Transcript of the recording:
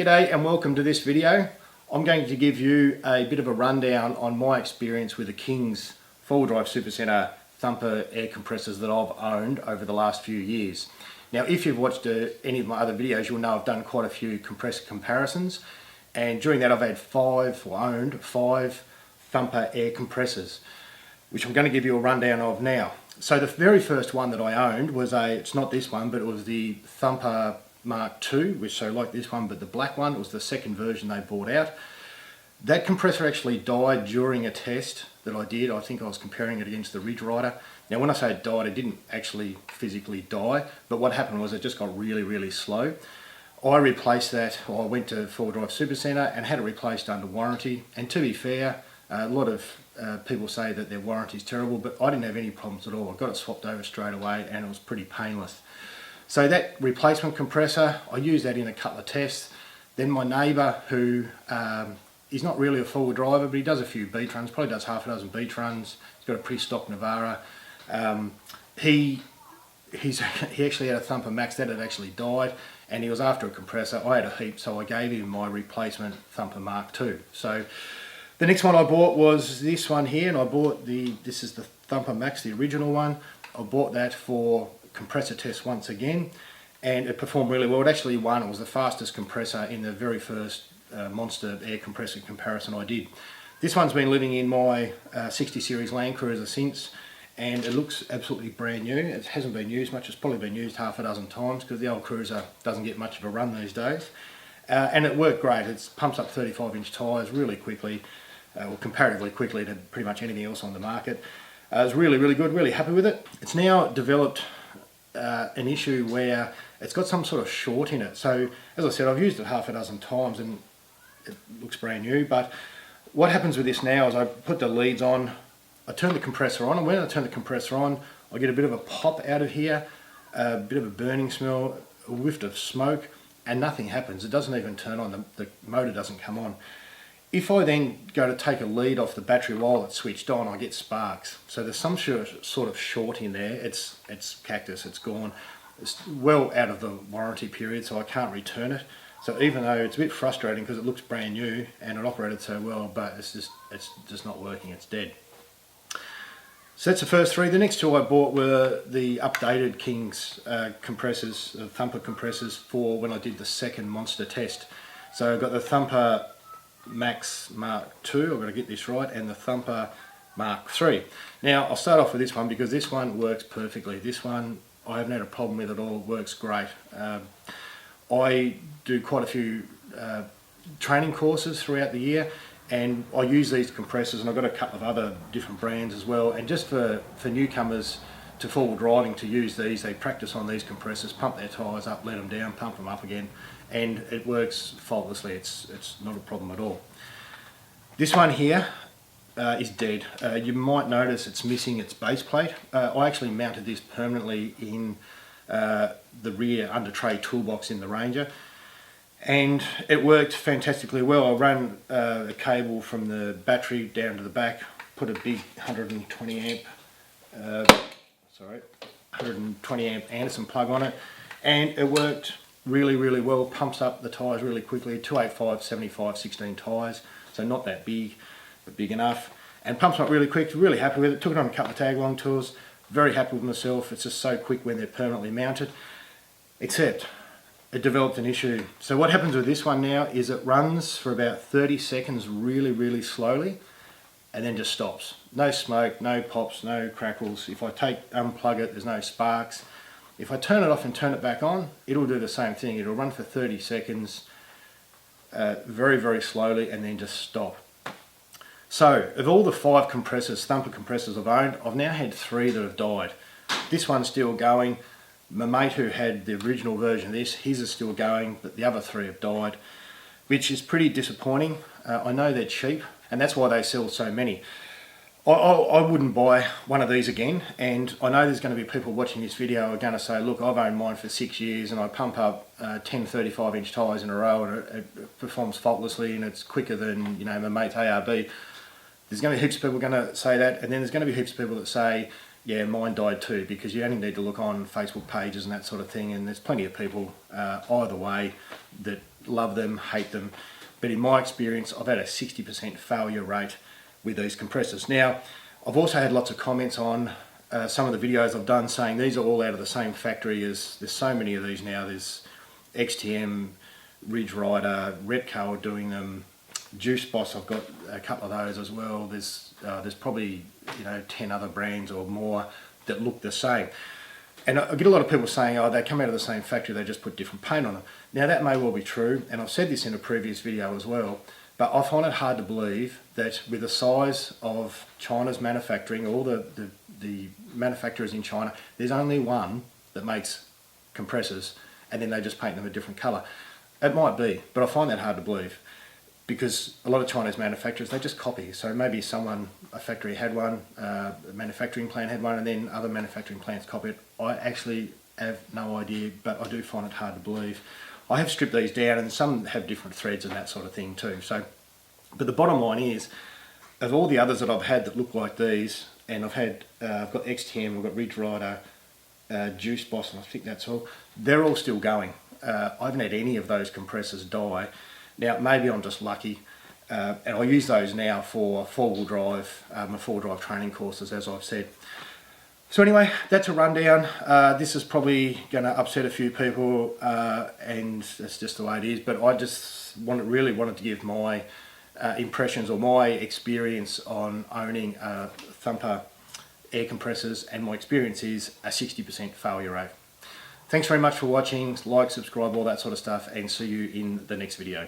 G'day and welcome to this video. I'm going to give you a bit of a rundown on my experience with the King's four-wheel drive supercenter Thumper air compressors that I've owned over the last few years. Now if you've watched any of my other videos, you'll know I've done quite a few compressor comparisons, and during that I've owned five Thumper air compressors, which I'm going to give you a rundown of now. So the very first one that I owned was it's not this one, but it was the Thumper Mark II, which so like this one, but the black one. It was the second version they brought out. That compressor actually died during a test that I did. I think I was comparing it against the Ridge Rider. Now when I say it died, it didn't actually physically die, but what happened was it just got really slow. I replaced that, or I went to Four Drive Supercenter and had it replaced under warranty, and to be fair, a lot of people say that their warranty is terrible, but I didn't have any problems at all. I got it swapped over straight away and it was pretty painless. So that replacement compressor, I used that in a couple of tests. Then my neighbour, who is not really a four-wheel driver, but he does a few beach runs, probably does half a dozen beach runs. He's got a pretty stock Navara. He actually had a Thumper Max that had actually died, and he was after a compressor. I had a heap, so I gave him my replacement Thumper Mark II. So the next one I bought was this one here, and I bought this is the Thumper Max, the original one. I bought that for compressor test once again, and it performed really well. It actually won. It was the fastest compressor in the very first monster air compressor comparison I did. This one's been living in my 60 series Land Cruiser since, and it looks absolutely brand new. It hasn't been used much. It's probably been used half a dozen times because the old Cruiser doesn't get much of a run these days. And it worked great. It pumps up 35-inch tyres really quickly, or comparatively quickly to pretty much anything else on the market. It was really good, really happy with it. It's now developed an issue where it's got some sort of short in it. So as I said, I've used it half a dozen times and it looks brand new, but what happens with this now is I put the leads on, I turn the compressor on, and when I turn the compressor on, I get a bit of a pop out of here, a bit of a burning smell, a whiff of smoke, and nothing happens. It doesn't even turn on, the motor doesn't come on. If I then go to take a lead off the battery while it's switched on, I get sparks. So there's some sort of short in there. It's cactus, it's gone. It's well out of the warranty period, so I can't return it. So even though it's a bit frustrating because it looks brand new and it operated so well, but it's just not working, it's dead. So that's the first three. The next two I bought were the updated King's compressors, Thumper compressors, for when I did the second monster test. So I've got the Thumper Max Mark II, I've got to get this right, and the Thumper Mark III. Now I'll start off with this one because this one works perfectly. This one I haven't had a problem with at all, it works great. I do quite a few training courses throughout the year, and I use these compressors, and I've got a couple of other different brands as well, and just for newcomers to four-wheel driving to use these, they practice on these compressors, pump their tyres up, let them down, pump them up again, and it works faultlessly. It's not a problem at all. This one here is dead. You might notice it's missing its base plate. I actually mounted this permanently in the rear under tray toolbox in the Ranger, and it worked fantastically well. I ran a cable from the battery down to the back, put a big 120 amp Anderson plug on it, and it worked really well. Pumps up the tyres really quickly, 285 75 16 tyres, so not that big but big enough, and pumps up really quick. Really happy with it. Took it on a couple of tag along tours, very happy with myself. It's just so quick when they're permanently mounted, except it developed an issue. So what happens with this one now is it runs for about 30 seconds really slowly and then just stops. No smoke, no pops, no crackles. If I unplug it, there's no sparks. If I turn it off and turn it back on, it'll do the same thing. It'll run for 30 seconds very slowly and then just stop. So of all the 5 compressors, Thumper compressors I've owned, I've now had 3 that have died. This one's still going. My mate who had the original version of this, his is still going, but the other 3 have died, which is pretty disappointing. I know they're cheap, and that's why they sell so many. I wouldn't buy one of these again, and I know there's going to be people watching this video who are going to say, look, I've owned mine for 6 years and I pump up 10 35-inch tyres in a row and it performs faultlessly and it's quicker than, you know, my mate's ARB. There's going to be heaps of people going to say that, and then there's going to be heaps of people that say, yeah, mine died too, because you only need to look on Facebook pages and that sort of thing, and there's plenty of people either way that love them, hate them, but in my experience I've had a 60% failure rate with these compressors. Now I've also had lots of comments on some of the videos I've done saying these are all out of the same factory. There's so many of these now. There's XTM, Ridge Rider, Repco are doing them, Juice Boss, I've got a couple of those as well. There's probably 10 other brands or more that look the same. And I get a lot of people saying, oh, they come out of the same factory, they just put different paint on them. Now that may well be true, and I've said this in a previous video as well, but I find it hard to believe that with the size of China's manufacturing, all the manufacturers in China, there's only one that makes compressors, and then they just paint them a different colour. It might be, but I find that hard to believe, because a lot of Chinese manufacturers, they just copy. So maybe a factory had one, a manufacturing plant had one, and then other manufacturing plants copy it. I actually have no idea, but I do find it hard to believe. I have stripped these down, and some have different threads and that sort of thing too. So, but the bottom line is, of all the others that I've had that look like these, and I've got XTM, I've got Ridge Rider, Juice Boss, and I think that's all, they're all still going. I haven't had any of those compressors die. Now maybe I'm just lucky, and I use those now for four-wheel drive, my four-wheel drive training courses, as I've said. So anyway, that's a rundown. This is probably going to upset a few people, and that's just the way it is, but I just really wanted to give my impressions or my experience on owning Thumper air compressors, and my experience is a 60% failure rate. Thanks very much for watching. Like, subscribe, all that sort of stuff, and see you in the next video.